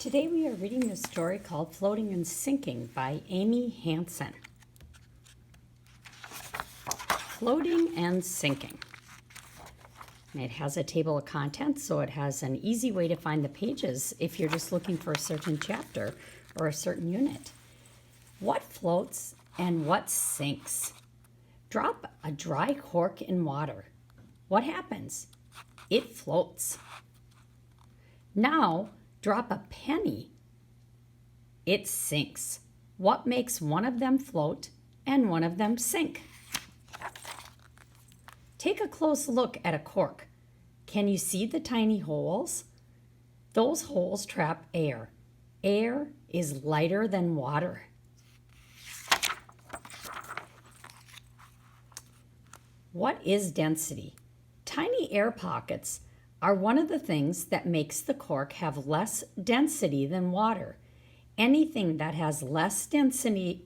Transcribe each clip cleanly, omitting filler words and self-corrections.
Today we are reading a story called Floating and Sinking by Amy Hansen. Floating and Sinking. And it has a table of contents, so it has an easy way to find the pages if you're just looking for a certain chapter or a certain unit. What floats and what sinks? Drop a dry cork in water. What happens? It floats. Now, drop a penny. It sinks. What makes one of them float and one of them sink? Take a close look at a cork. Can you see the tiny holes? Those holes trap air. Air is lighter than water. What is density? Tiny air pockets are one of the things that makes the cork have less density than water. Anything that has less density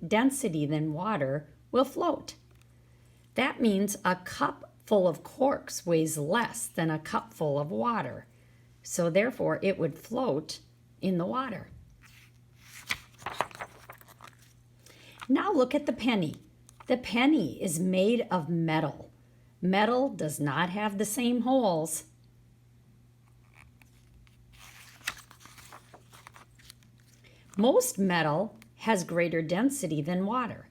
than water will float. That means a cup full of corks weighs less than a cup full of water. So therefore it would float in the water. Now look at the penny. The penny is made of metal. Metal does not have the same holes. Most metal has greater density than water.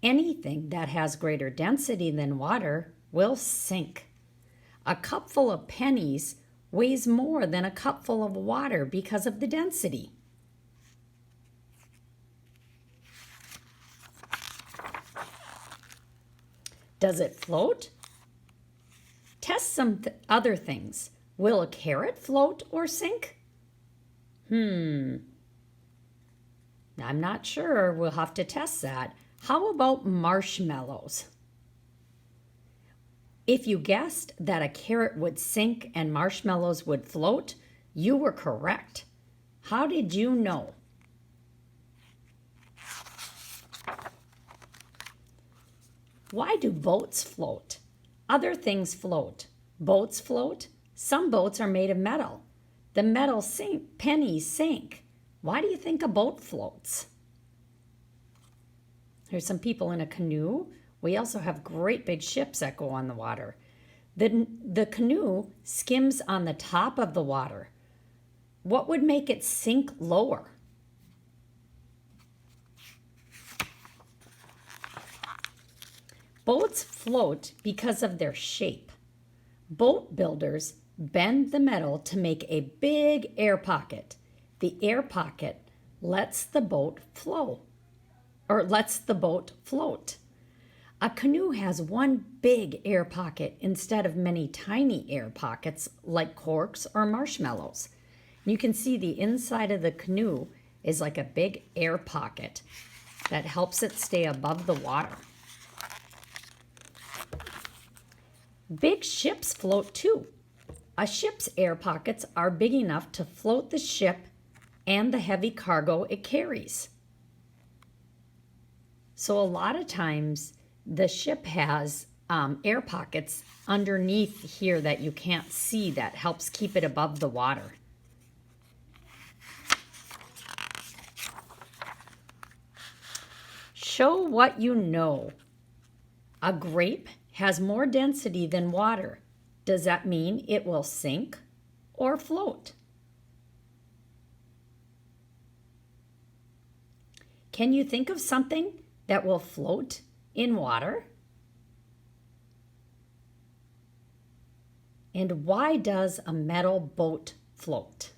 Anything that has greater density than water will sink. A cupful of pennies weighs more than a cupful of water because of the density. Does it float? Test some other things. Will a carrot float or sink? I'm not sure. We'll have to test that. How about marshmallows? If you guessed that a carrot would sink and marshmallows would float, you were correct. How did you know? Why do boats float? Other things float. Boats float. Some boats are made of metal. The metal pennies sink. Why do you think a boat floats? There's some people in a canoe. We also have great big ships that go on the water. The canoe skims on the top of the water. What would make it sink lower? Boats float because of their shape. Boat builders bend the metal to make a big air pocket. The air pocket lets the boat float. A canoe has one big air pocket instead of many tiny air pockets like corks or marshmallows. You can see the inside of the canoe is like a big air pocket that helps it stay above the water. Big ships float too. A ship's air pockets are big enough to float the ship and the heavy cargo it carries. So a lot of times the ship has air pockets underneath here that you can't see that helps keep it above the water. Show what you know. A grape has more density than water. Does that mean it will sink or float? Can you think of something that will float in water? And why does a metal boat float?